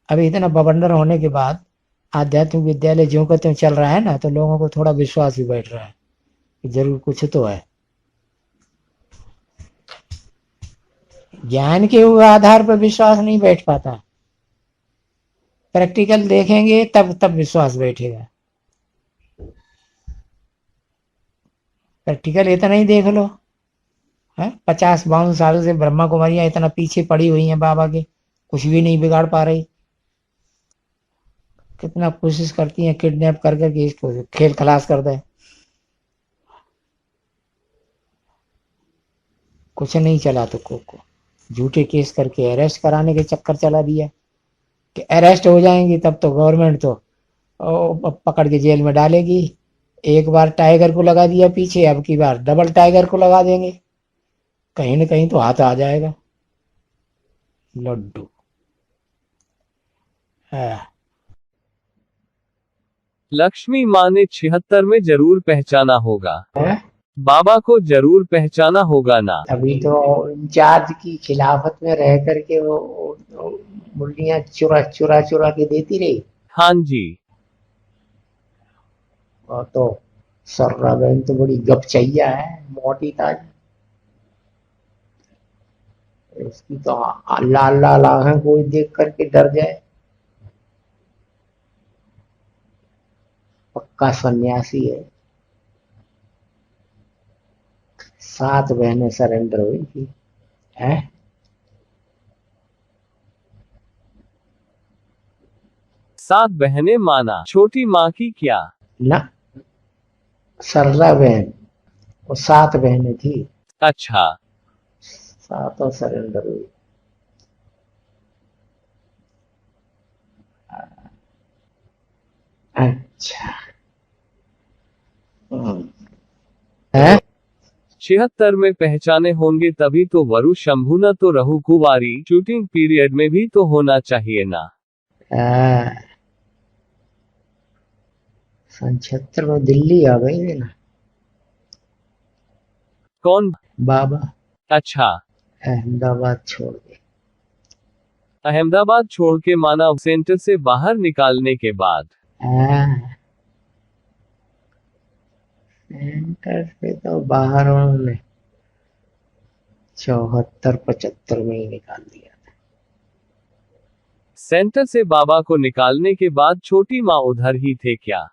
अभी इतना बवंडर होने के बाद आध्यात्मिक विद्यालय ज्यों का त्यों चल रहा है ना, तो लोगों को थोड़ा विश्वास भी बैठ रहा है कि जरूर कुछ तो है। ज्ञान के आधार पर विश्वास नहीं बैठ पाता, प्रैक्टिकल देखेंगे तब तब विश्वास बैठेगा। प्रैक्टिकल इतना ही देख लो है, 50-52 साल से ब्रह्मा कुमारियां इतना पीछे पड़ी हुई हैं बाबा के, कुछ भी नहीं बिगाड़ पा रही। कितना कोशिश करती हैं किडनैप कर करके इसको खेल खलास कर दे, कुछ नहीं चला तो को झूठे केस करके अरेस्ट कराने के चक्कर चला दिया कि अरेस्ट हो जाएंगी तब तो गवर्नमेंट तो पकड़ के जेल में डालेगी। एक बार टाइगर को लगा दिया पीछे, अब की बार डबल टाइगर को लगा देंगे, कहीं ना कहीं तो हाथ आ जाएगा। लड्डू। हाँ। लक्ष्मी माँ ने 76 में जरूर पहचाना होगा। है? बाबा को जरूर पहचाना होगा ना। अभी तो इंचार्ज की खिलाफत में रह करके वो मुर्गियां चुरा चुरा चुरा के देती रही। हाँ जी। और तो सर्रा बहन तो बड़ी गपचैया है, मोटी ताज। इसकी तो लाल लाल आंखें कोई देख करके डर जाए। पक्का सन्यासी है। 7 बहनें सरेंडर हुई थी। है? 7 बहनें माना, छोटी माँ की क्या। ना, सर्रा बहन, वो 7 बहनें थी, अच्छा। 7 सरेंडर हुई। अच्छा। है? 76 में पहचाने होंगे तभी तो वरु शंभू, न तो रहु कुवारी, शूटिंग पीरियड में भी तो होना चाहिए ना। सन 76 में दिल्ली आ गई थी ना कौन। बाबा, अच्छा। अहमदाबाद छोड़ के। अहमदाबाद छोड़ के माना, सेंटर से बाहर निकालने के बाद। सेंटर से तो बाहर उन्होंने 74-75 में ही निकाल दिया। सेंटर से बाबा को निकालने के बाद छोटी माँ उधर ही थे क्या।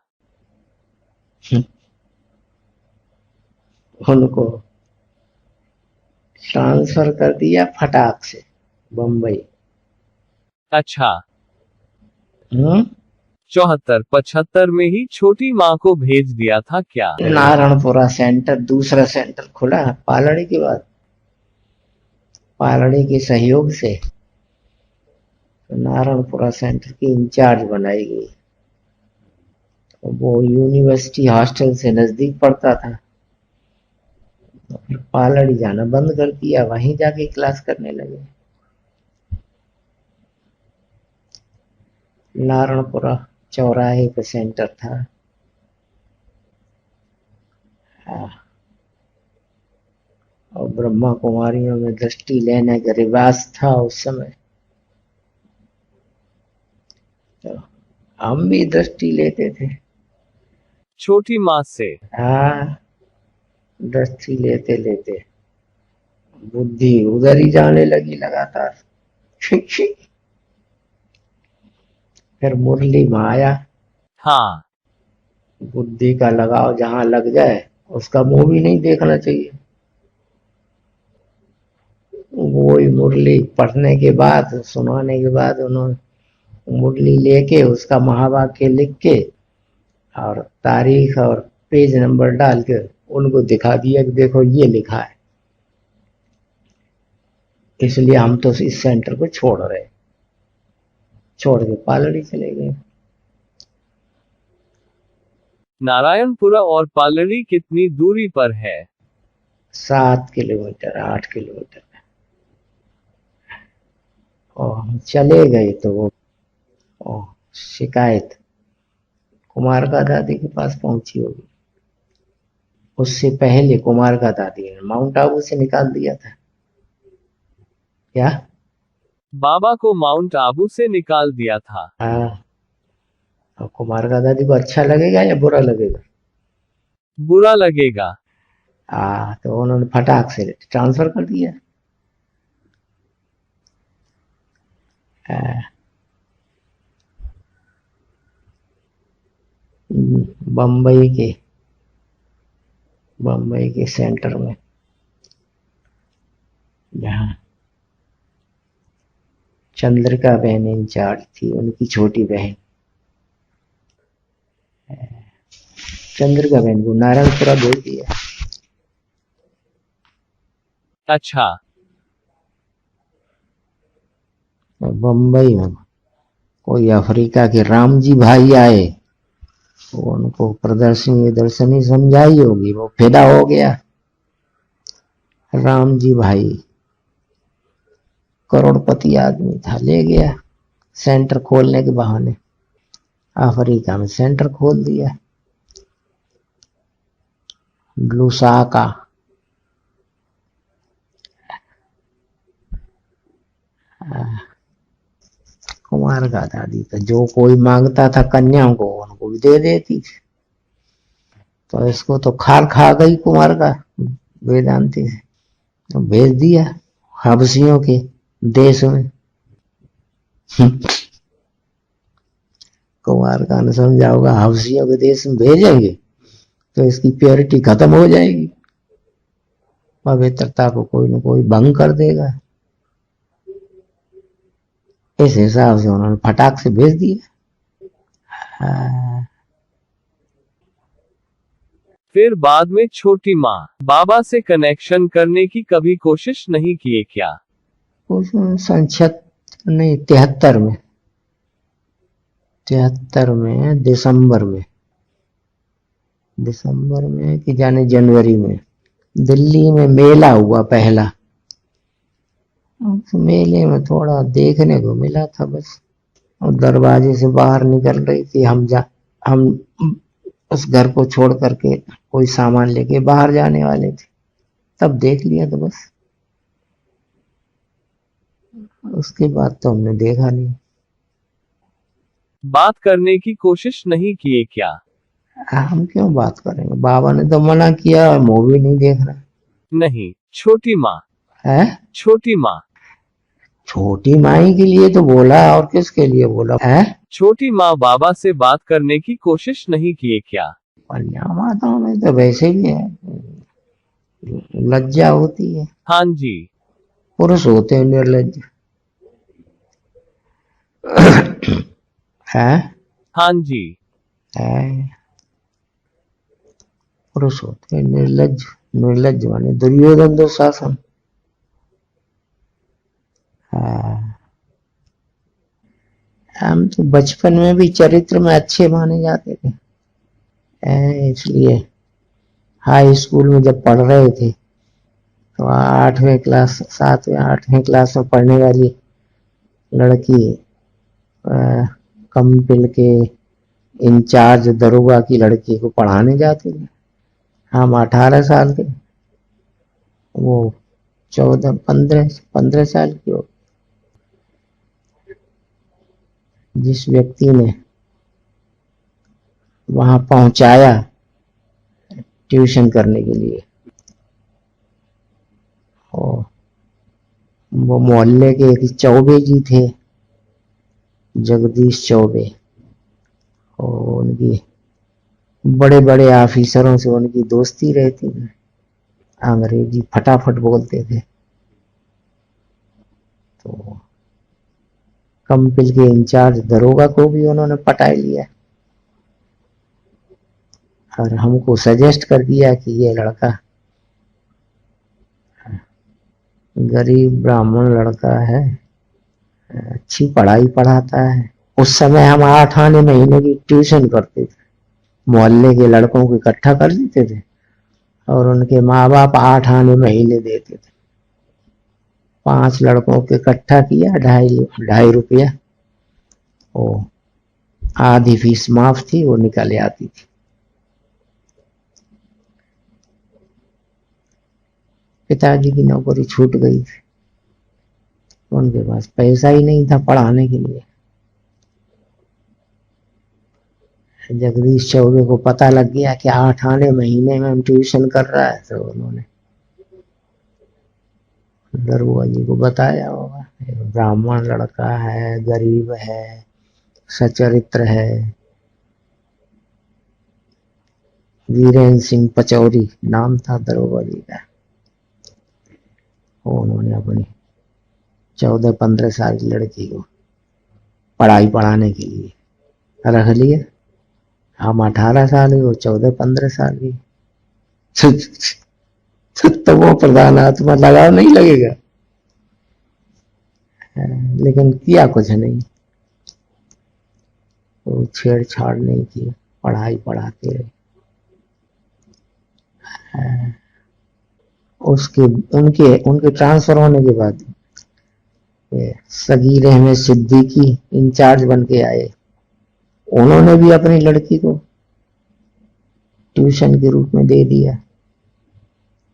उनको ट्रांसफर कर दिया फटाक से बम्बई। अच्छा। हम्म। 74-75 में ही छोटी माँ को भेज दिया था क्या। नारायणपुरा सेंटर, दूसरा सेंटर खुला पालड़ी के बाद, पालड़ी के सहयोग से तो नारायणपुरा सेंटर की इंचार्ज बनाई गई। वो यूनिवर्सिटी हॉस्टल से नजदीक पड़ता था, तो फिर पालड़ी जाना बंद कर दिया, वहीं जाके क्लास करने लगे। नारायणपुरा चौराहे पे सेंटर था। हाँ। और ब्रह्मा कुमारियों में दृष्टि लेने का रिवाज था उस समय, तो हम भी दृष्टि लेते थे। छोटी माँ से। हाँ, दृष्टि लेते लेते बुद्धि उधर ही जाने लगी लगातार। फिर मुरली में आया। हाँ। बुद्धि का लगाव जहां लग जाए उसका मुंह भी नहीं देखना चाहिए। वो मुरली पढ़ने के बाद, सुनाने के बाद, उन्होंने मुरली लेके उसका महावाक्य लिख के और तारीख और पेज नंबर डाल के उनको दिखा दिया कि देखो ये लिखा है, इसलिए हम तो इस सेंटर को छोड़ रहे। छोड़ के पालड़ी चले गए। नारायणपुरा और पालड़ी कितनी दूरी पर है। 7 किलोमीटर, 8 किलोमीटर। और हम चले गए तो वो शिकायत कुमार का दादी के पास पहुंची होगी। उससे पहले कुमार का दादी ने माउंट आबू से निकाल दिया था क्या। बाबा को माउंट आबू से निकाल दिया था। हाँ। अब कुमार का दादी को अच्छा लगेगा या बुरा लगेगा? बुरा लगेगा। तो उन्होंने फटाक से ट्रांसफर कर दिया। हाँ, बम्बई के बम्बई के सेंटर में, जहाँ चंद्रिका बहन इंचार्ज थी, उनकी छोटी बहन चंद्रिका बहन को नारायणपुरा भेज दिया। अच्छा। बम्बई में कोई अफ्रीका के राम जी भाई आए, वो उनको प्रदर्शनी दर्शनी समझाई होगी, वो फिदा हो गया। राम जी भाई करोड़पति आदमी था, ले गया सेंटर खोलने के बहाने, अफ्रीका में सेंटर खोल दिया। लुसाका, कुमार का दादी तो जो कोई मांगता था कन्याओं को, उनको भी दे देती थी। तो इसको तो खाल खा गई कुमार का वेदांती से, तो भेज दिया हबसियों के देश में। कुमार का ने समझा होगा हबसियों के देश में भेजेंगे तो इसकी प्योरिटी खत्म हो जाएगी, पवित्रता को कोई न कोई भंग कर देगा। इस हिसाब से उन्होंने फटाक से भेज दिया। फिर बाद में छोटी माँ बाबा से कनेक्शन करने की कभी कोशिश नहीं किए क्या? उस संक्षत नहीं, 73 में, 73 में दिसंबर में कि जाने जनवरी में दिल्ली में मेला हुआ पहला। उस मेले में थोड़ा देखने को मिला था बस, और दरवाजे से बाहर निकल रही थी, हम उस घर को छोड़ करके कोई सामान लेके बाहर जाने वाले थे, तब देख लिया तो बस, उसके बाद तो हमने देखा नहीं। बात करने की कोशिश नहीं किए क्या? हम क्यों बात करेंगे, बाबा ने तो मना किया, और मूवी नहीं देखना नहीं, छोटी माँ। है। छोटी माँ। छोटी माई के लिए तो बोला, और किसके लिए बोला है? छोटी माँ बाबा से बात करने की कोशिश नहीं किए क्या? कन्या माताओं में तो वैसे भी है, लज्जा होती है, हाँ जी। पुरुष होते हैं निर्लज्ज। है, हाँ जी। पुरुष होते हैं निर्लज्ज। निर्लज्ज माने दुर्योधन दुशासन। हम तो बचपन में भी चरित्र में अच्छे माने जाते थे, इसलिए हाई स्कूल में जब पढ़ रहे थे तो 8वें क्लास 7वें 8वें क्लास में पढ़ने वाली लड़की कंपिल के इंचार्ज दरोगा की लड़की को पढ़ाने जाते थे। हम 18 साल के, वो 15 साल की हो। जिस व्यक्ति ने वहां पहुंचाया ट्यूशन करने के लिए, वो मोहल्ले के एक चौबे जी थे, जगदीश चौबे, और उनकी बड़े बड़े ऑफिसरों से उनकी दोस्ती रहती थी, अंग्रेजी फटाफट बोलते थे। तो कंपिल के इंचार्ज दरोगा को भी उन्होंने पटा लिया, और हमको सजेस्ट कर दिया कि ये लड़का गरीब ब्राह्मण लड़का है, अच्छी पढ़ाई पढ़ाता है। उस समय हम 8 आने महीने की ट्यूशन करते थे, मोहल्ले के लड़कों को इकट्ठा कर लेते थे, और उनके माँ बाप 8 आने महीने देते थे। 5 लड़कों को इकट्ठा किया, 2.5 रुपया, ओ आधी फीस माफ थी, वो निकल आती थी। पिताजी की नौकरी छूट गई थी, उनके पास पैसा ही नहीं था पढ़ाने के लिए। जगदीश चौबे को पता लग गया कि 8 आने महीने में हम ट्यूशन कर रहा है, तो उन्होंने दरोगा जी को बताया होगा, ब्राह्मण लड़का है, गरीब है, सचरित्र है, वीरेंद्र सिंह पचौरी नाम था दरोगा जी का। उन्होंने अपनी 14-15 साल की लड़की को पढ़ाई पढ़ाने के लिए रख लिया। हम 18 साल की, वो 14-15 साल की। तो वो प्रधान आत्मा लगाव नहीं लगेगा, लेकिन किया कुछ नहीं, वो छेड़छाड़ नहीं की, पढ़ाई पढ़ाते रहे। उसके उनके उनके ट्रांसफर होने के बाद सगीर अहमद सिद्दीकी इंचार्ज बन के आए। उन्होंने भी अपनी लड़की को ट्यूशन के रूप में दे दिया,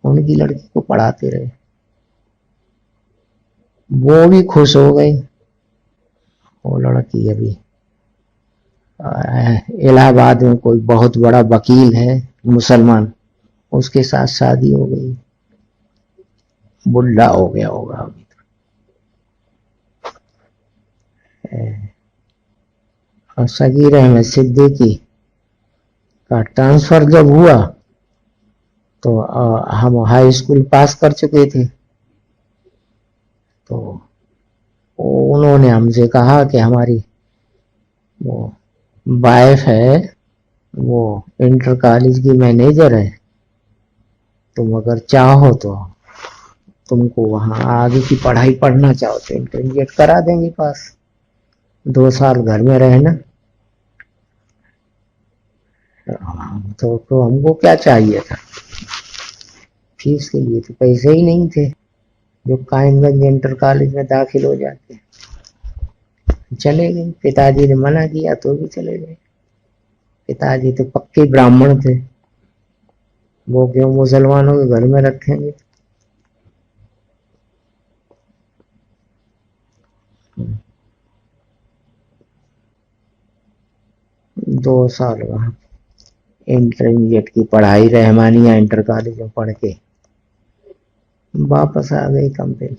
उनकी लड़की को पढ़ाते रहे। वो भी खुश हो गई। वो लड़की अभी इलाहाबाद में कोई बहुत बड़ा वकील है मुसलमान, उसके साथ शादी हो गई। बुढ़ा हो गया होगा अभी तो। और सगीर अहमद सिद्दीकी का ट्रांसफर जब हुआ तो हम हाई स्कूल पास कर चुके थे, तो उन्होंने हमसे कहा कि हमारी वो वाइफ है, वो इंटर कॉलेज की मैनेजर है, तुम अगर चाहो तो तुमको वहां आगे की पढ़ाई पढ़ना चाहो तो इंटरमीडिएट करा देंगे पास, 2 साल घर में रहना। तो हमको क्या चाहिए था, फीस के लिए तो पैसे ही नहीं थे जो कायमगंज इंटर कॉलेज में दाखिल हो जाते। चले गए, पिताजी ने मना किया तो भी चले गए। पिताजी तो पक्के ब्राह्मण थे, वो क्यों मुसलमानों के घर में रखेंगे। 2 साल वहां इंटरमीडिएट की पढ़ाई रहमानिया इंटर कॉलेज में पढ़ के वापस आ गई कंपेल।